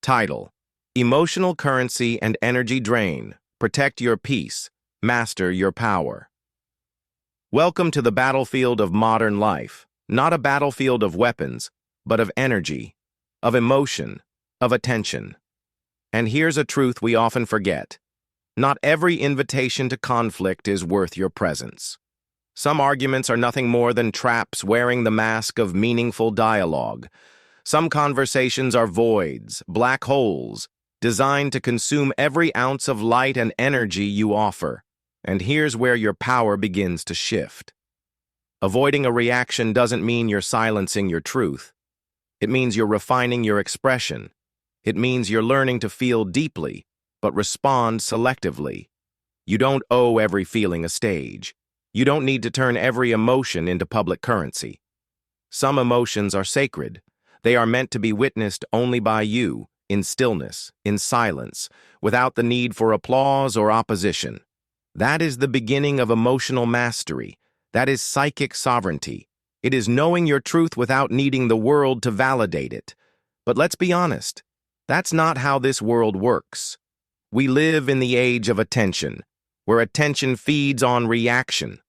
Title: Emotional Currency and Energy Drain. Protect your peace. Master your power. Welcome to the battlefield of modern life. Not a battlefield of weapons, but of energy, of emotion, of attention. And here's a truth we often forget. Not every invitation to conflict is worth your presence. Some arguments are nothing more than traps wearing the mask of meaningful dialogue. Some conversations are voids, black holes, designed to consume every ounce of light and energy you offer. And here's where your power begins to shift. Avoiding a reaction doesn't mean you're silencing your truth. It means you're refining your expression. It means you're learning to feel deeply, but respond selectively. You don't owe every feeling a stage. You don't need to turn every emotion into public currency. Some emotions are sacred. They are meant to be witnessed only by you, in stillness, in silence, without the need for applause or opposition. That is the beginning of emotional mastery. That is psychic sovereignty. It is knowing your truth without needing the world to validate it. But let's be honest, that's not how this world works. We live in the age of attention, where attention feeds on reaction.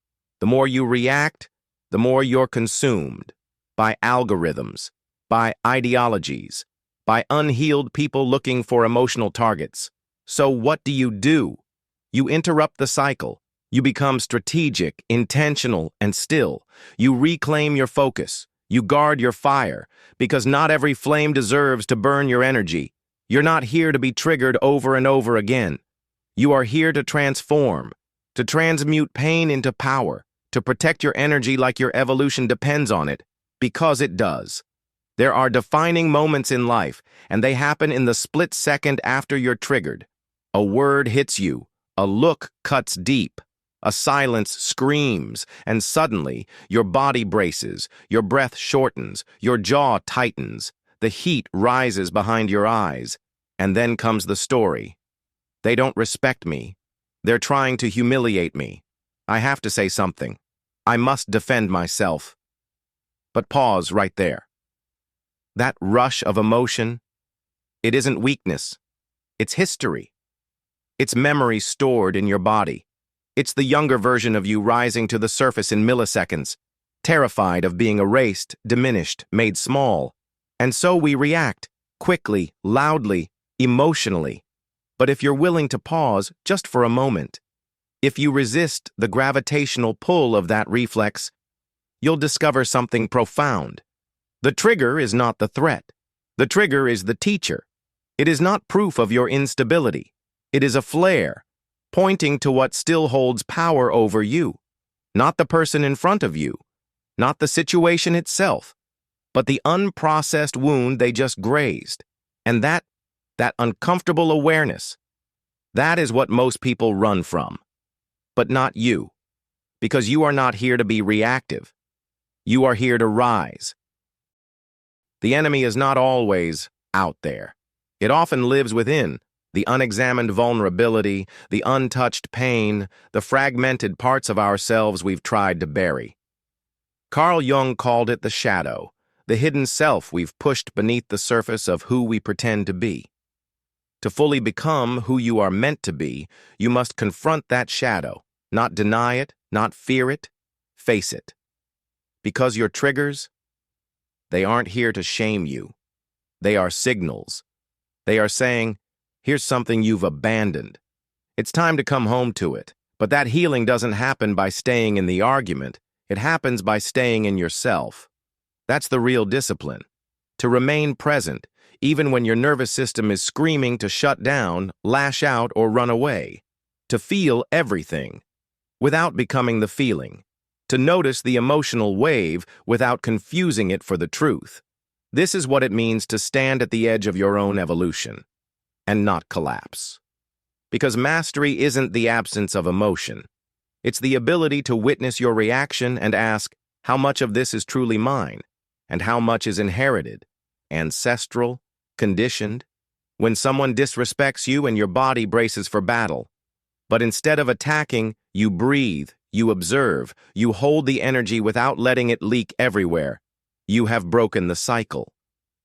The more you react, the more you're consumed by algorithms, by ideologies, by unhealed people looking for emotional targets. So what do? You interrupt the cycle. You become strategic, intentional, and still. You reclaim your focus. You guard your fire, because not every flame deserves to burn your energy. You're not here to be triggered over and over again. You are here to transform, to transmute pain into power, to protect your energy like your evolution depends on it, because it does. There are defining moments in life, and they happen in the split second after you're triggered. A word hits you, a look cuts deep, a silence screams, and suddenly your body braces, your breath shortens, your jaw tightens, the heat rises behind your eyes, and then comes the story. They don't respect me. They're trying to humiliate me. I have to say something. I must defend myself. But pause right there. That rush of emotion, it isn't weakness. It's history. It's memory stored in your body. It's the younger version of you rising to the surface in milliseconds, terrified of being erased, diminished, made small. And so we react, quickly, loudly, emotionally. But if you're willing to pause just for a moment, if you resist the gravitational pull of that reflex, you'll discover something profound. The trigger is not the threat. The trigger is the teacher. It is not proof of your instability. It is a flare, pointing to what still holds power over you. Not the person in front of you, not the situation itself, but the unprocessed wound they just grazed. And that uncomfortable awareness, that is what most people run from. But not you, because you are not here to be reactive. You are here to rise. The enemy is not always out there. It often lives within, the unexamined vulnerability, the untouched pain, the fragmented parts of ourselves we've tried to bury. Carl Jung called it the shadow, the hidden self we've pushed beneath the surface of who we pretend to be. To fully become who you are meant to be, you must confront that shadow, not deny it, not fear it, face it. Because your triggers, they aren't here to shame you. They are signals. They are saying, here's something you've abandoned. It's time to come home to it. But that healing doesn't happen by staying in the argument. It happens by staying in yourself. That's the real discipline. To remain present, even when your nervous system is screaming to shut down, lash out, or run away. To feel everything, without becoming the feeling. To notice the emotional wave without confusing it for the truth. This is what it means to stand at the edge of your own evolution, and not collapse. Because mastery isn't the absence of emotion. It's the ability to witness your reaction and ask, how much of this is truly mine, and how much is inherited, ancestral, conditioned? When someone disrespects you and your body braces for battle. But instead of attacking, you breathe, you observe, you hold the energy without letting it leak everywhere. You have broken the cycle.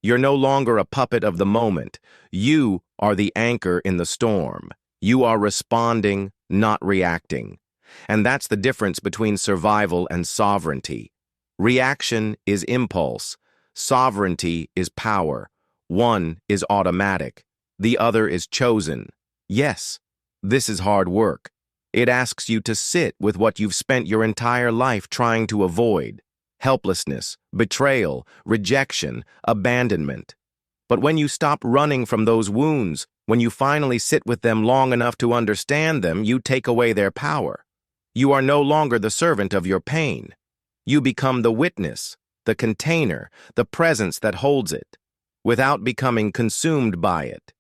You're no longer a puppet of the moment. You are the anchor in the storm. You are responding, not reacting. And that's the difference between survival and sovereignty. Reaction is impulse. Sovereignty is power. One is automatic. The other is chosen. Yes, this is hard work. It asks you to sit with what you've spent your entire life trying to avoid. Helplessness, betrayal, rejection, abandonment. But when you stop running from those wounds, when you finally sit with them long enough to understand them, you take away their power. You are no longer the servant of your pain. You become the witness, the container, the presence that holds it, without becoming consumed by it.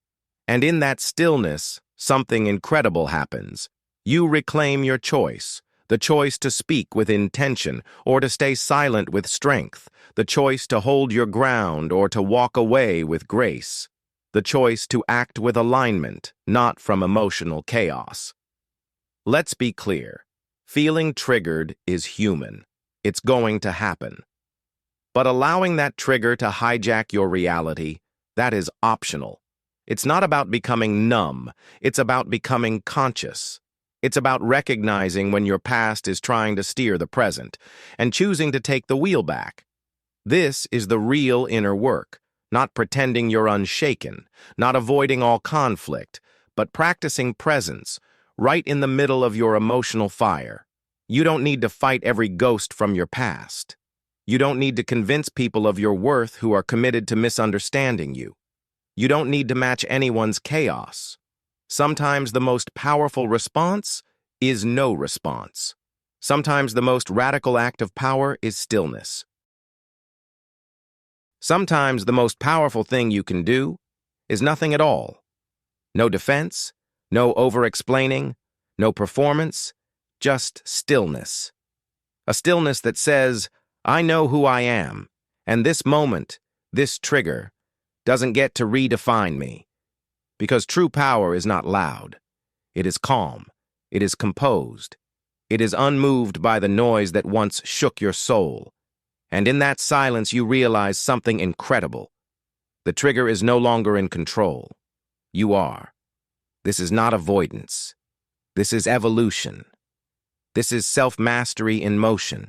And in that stillness, something incredible happens. You reclaim your choice, the choice to speak with intention or to stay silent with strength, the choice to hold your ground or to walk away with grace, the choice to act with alignment, not from emotional chaos. Let's be clear. Feeling triggered is human. It's going to happen. But allowing that trigger to hijack your reality, that is optional. It's not about becoming numb. It's about becoming conscious. It's about recognizing when your past is trying to steer the present and choosing to take the wheel back. This is the real inner work, not pretending you're unshaken, not avoiding all conflict, but practicing presence, right in the middle of your emotional fire. You don't need to fight every ghost from your past. You don't need to convince people of your worth who are committed to misunderstanding you. You don't need to match anyone's chaos. Sometimes the most powerful response is no response. Sometimes the most radical act of power is stillness. Sometimes the most powerful thing you can do is nothing at all. No defense, no over-explaining, no performance, just stillness. A stillness that says, I know who I am, and this moment, this trigger, doesn't get to redefine me. Because true power is not loud. It is calm. It is composed. It is unmoved by the noise that once shook your soul. And in that silence you realize something incredible. The trigger is no longer in control. You are. This is not avoidance. This is evolution. This is self-mastery in motion.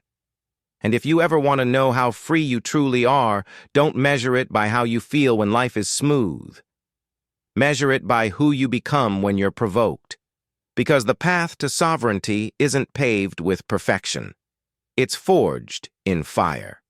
And if you ever want to know how free you truly are, don't measure it by how you feel when life is smooth. Measure it by who you become when you're provoked. Because the path to sovereignty isn't paved with perfection. It's forged in fire.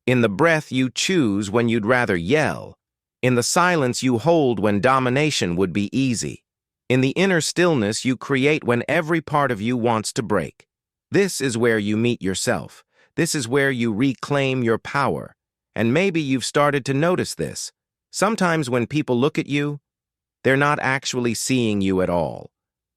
In the breath you choose when you'd rather yell. In the silence you hold when domination would be easy. In the inner stillness you create when every part of you wants to break. This is where you meet yourself. This is where you reclaim your power. And maybe you've started to notice this. Sometimes when people look at you, they're not actually seeing you at all.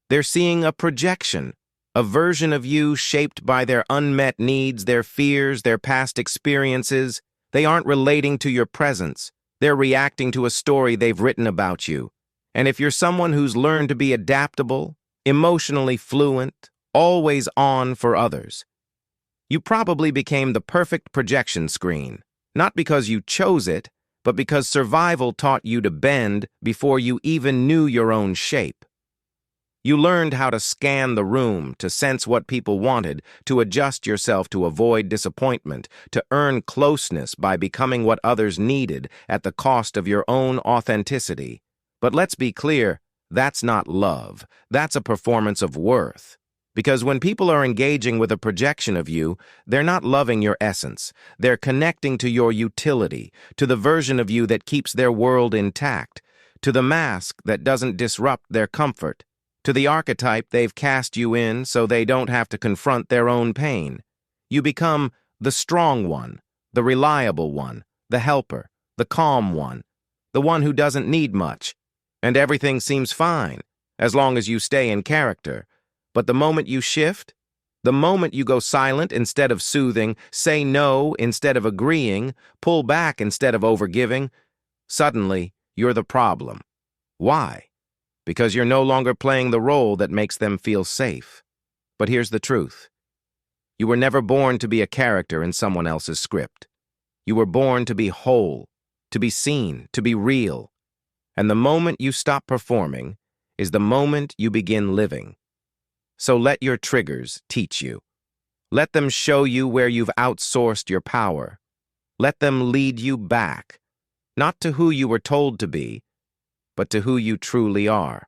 They're seeing a projection, a version of you shaped by their unmet needs, their fears, their past experiences. They aren't relating to your presence. They're reacting to a story they've written about you. And if you're someone who's learned to be adaptable, emotionally fluent, always on for others, you probably became the perfect projection screen, not because you chose it, but because survival taught you to bend before you even knew your own shape. You learned how to scan the room, to sense what people wanted, to adjust yourself to avoid disappointment, to earn closeness by becoming what others needed at the cost of your own authenticity. But let's be clear, that's not love. That's a performance of worth. Because when people are engaging with a projection of you, they're not loving your essence. They're connecting to your utility, to the version of you that keeps their world intact, to the mask that doesn't disrupt their comfort, to the archetype they've cast you in so they don't have to confront their own pain. You become the strong one, the reliable one, the helper, the calm one, the one who doesn't need much, and everything seems fine, as long as you stay in character. But the moment you shift, the moment you go silent instead of soothing, say no instead of agreeing, pull back instead of overgiving, suddenly you're the problem. Why? Because you're no longer playing the role that makes them feel safe. But here's the truth. You were never born to be a character in someone else's script. You were born to be whole, to be seen, to be real. And the moment you stop performing is the moment you begin living. So let your triggers teach you. Let them show you where you've outsourced your power. Let them lead you back, not to who you were told to be, but to who you truly are.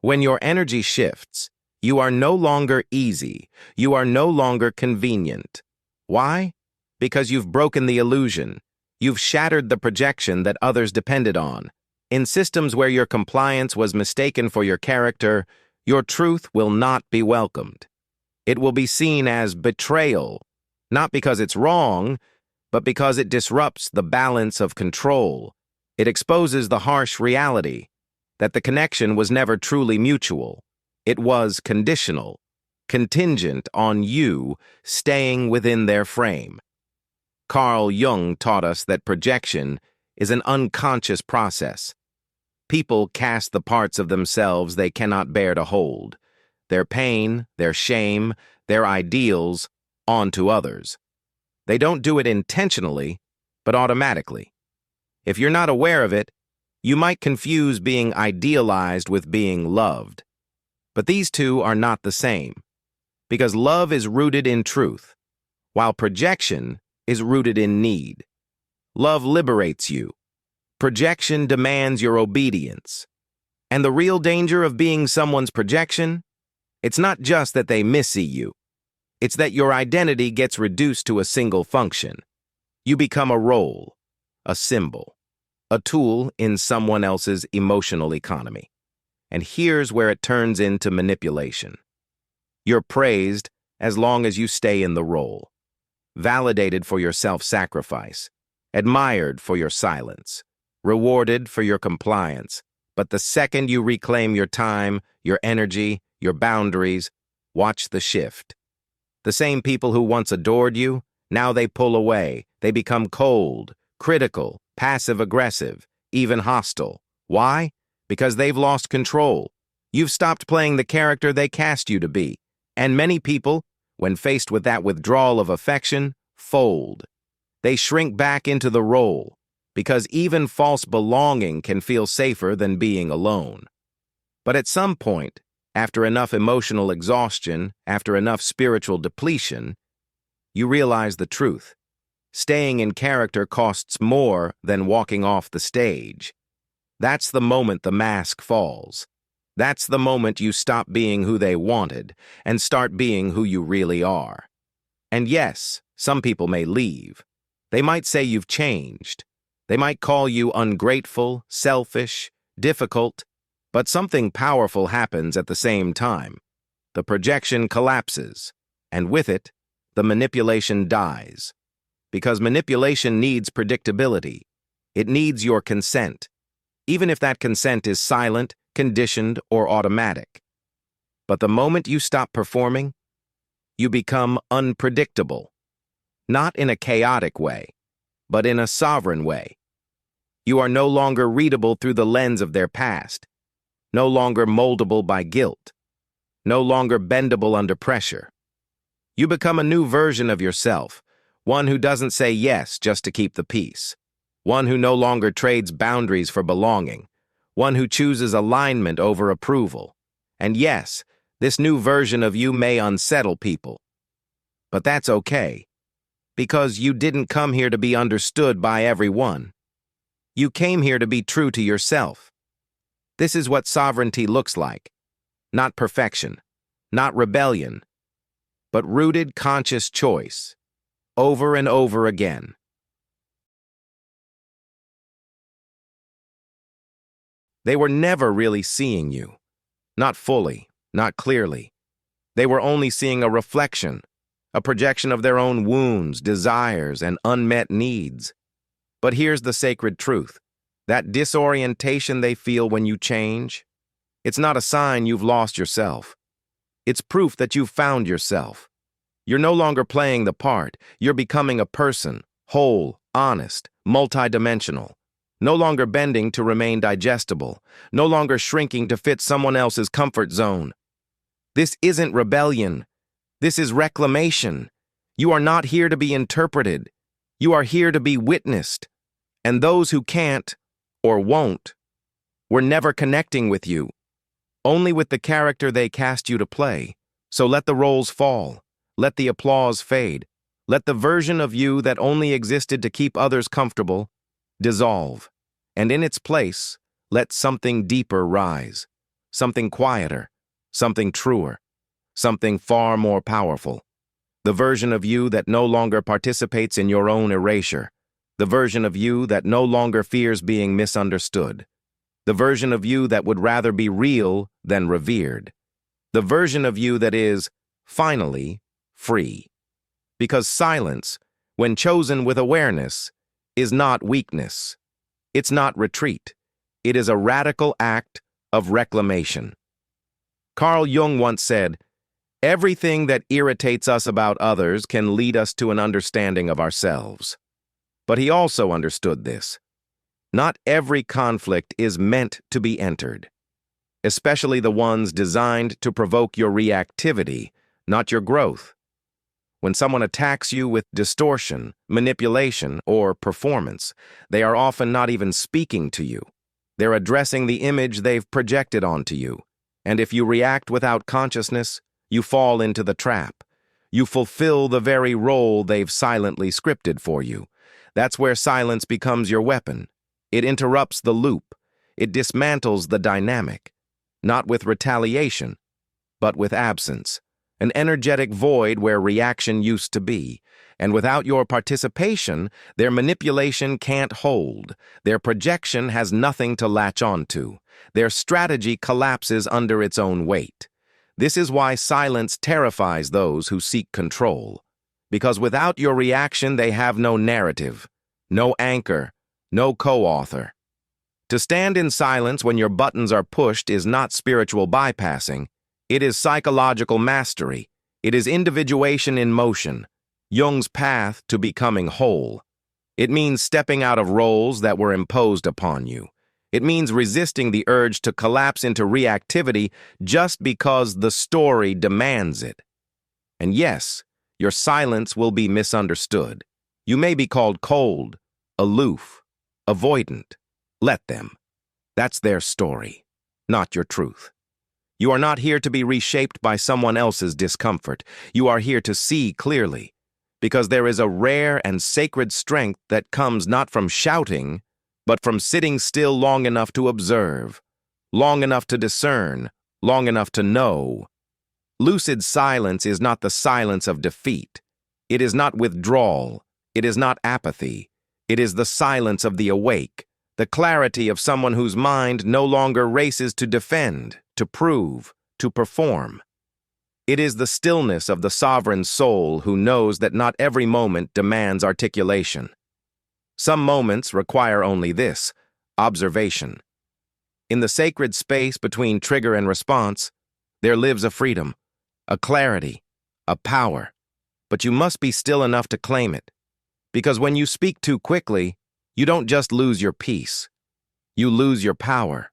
When your energy shifts, you are no longer easy. You are no longer convenient. Why? Because you've broken the illusion. You've shattered the projection that others depended on. In systems where your compliance was mistaken for your character, your truth will not be welcomed. It will be seen as betrayal, not because it's wrong, but because it disrupts the balance of control. It exposes the harsh reality that the connection was never truly mutual. It was conditional, contingent on you staying within their frame. Carl Jung taught us that projection is an unconscious process. People cast the parts of themselves they cannot bear to hold, their pain, their shame, their ideals, onto others. They don't do it intentionally, but automatically. If you're not aware of it, you might confuse being idealized with being loved. But these two are not the same, because love is rooted in truth, while projection is rooted in need. Love liberates you. Projection demands your obedience. And the real danger of being someone's projection? It's not just that they missee you. It's that your identity gets reduced to a single function. You become a role, a symbol, a tool in someone else's emotional economy. And here's where it turns into manipulation. You're praised as long as you stay in the role, validated for your self-sacrifice, admired for your silence, rewarded for your compliance. But the second you reclaim your time, your energy, your boundaries, watch the shift. The same people who once adored you, now they pull away. They become cold, critical, passive-aggressive, even hostile. Why? Because they've lost control. You've stopped playing the character they cast you to be. And many people, when faced with that withdrawal of affection, fold. They shrink back into the role, because even false belonging can feel safer than being alone. But at some point, after enough emotional exhaustion, after enough spiritual depletion, you realize the truth. Staying in character costs more than walking off the stage. That's the moment the mask falls. That's the moment you stop being who they wanted and start being who you really are. And yes, some people may leave. They might say you've changed. They might call you ungrateful, selfish, difficult, but something powerful happens at the same time. The projection collapses, and with it, the manipulation dies. Because manipulation needs predictability. It needs your consent, even if that consent is silent, conditioned, or automatic. But the moment you stop performing, you become unpredictable. Not in a chaotic way, but in a sovereign way. You are no longer readable through the lens of their past, no longer moldable by guilt, no longer bendable under pressure. You become a new version of yourself, one who doesn't say yes just to keep the peace, one who no longer trades boundaries for belonging, one who chooses alignment over approval. And yes, this new version of you may unsettle people. But that's okay, because you didn't come here to be understood by everyone. You came here to be true to yourself. This is what sovereignty looks like. Not perfection, not rebellion, but rooted conscious choice, over and over again. They were never really seeing you. Not fully, not clearly. They were only seeing a reflection, a projection of their own wounds, desires, and unmet needs. But here's the sacred truth. That disorientation they feel when you change, it's not a sign you've lost yourself. It's proof that you've found yourself. You're no longer playing the part. You're becoming a person, whole, honest, multidimensional. No longer bending to remain digestible. No longer shrinking to fit someone else's comfort zone. This isn't rebellion. This is reclamation. You are not here to be interpreted. You are here to be witnessed, and those who can't or won't were never connecting with you, only with the character they cast you to play. So let the roles fall, let the applause fade, let the version of you that only existed to keep others comfortable dissolve, and in its place, let something deeper rise, something quieter, something truer, something far more powerful. The version of you that no longer participates in your own erasure, the version of you that no longer fears being misunderstood, the version of you that would rather be real than revered, the version of you that is, finally, free. Because silence, when chosen with awareness, is not weakness. It's not retreat. It is a radical act of reclamation. Carl Jung once said, "Everything that irritates us about others can lead us to an understanding of ourselves." But he also understood this. Not every conflict is meant to be entered, especially the ones designed to provoke your reactivity, not your growth. When someone attacks you with distortion, manipulation, or performance, they are often not even speaking to you. They're addressing the image they've projected onto you. And if you react without consciousness, you fall into the trap. You fulfill the very role they've silently scripted for you. That's where silence becomes your weapon. It interrupts the loop. It dismantles the dynamic. Not with retaliation, but with absence. An energetic void where reaction used to be. And without your participation, their manipulation can't hold. Their projection has nothing to latch onto. Their strategy collapses under its own weight. This is why silence terrifies those who seek control. Because without your reaction, they have no narrative, no anchor, no co-author. To stand in silence when your buttons are pushed is not spiritual bypassing. It is psychological mastery. It is individuation in motion, Jung's path to becoming whole. It means stepping out of roles that were imposed upon you. It means resisting the urge to collapse into reactivity just because the story demands it. And yes, your silence will be misunderstood. You may be called cold, aloof, avoidant. Let them. That's their story, not your truth. You are not here to be reshaped by someone else's discomfort. You are here to see clearly, because there is a rare and sacred strength that comes not from shouting, but from sitting still long enough to observe, long enough to discern, long enough to know. Lucid silence is not the silence of defeat. It is not withdrawal. It is not apathy. It is the silence of the awake, the clarity of someone whose mind no longer races to defend, to prove, to perform. It is the stillness of the sovereign soul who knows that not every moment demands articulation. Some moments require only this, observation. In the sacred space between trigger and response, there lives a freedom, a clarity, a power. But you must be still enough to claim it. Because when you speak too quickly, you don't just lose your peace. You lose your power.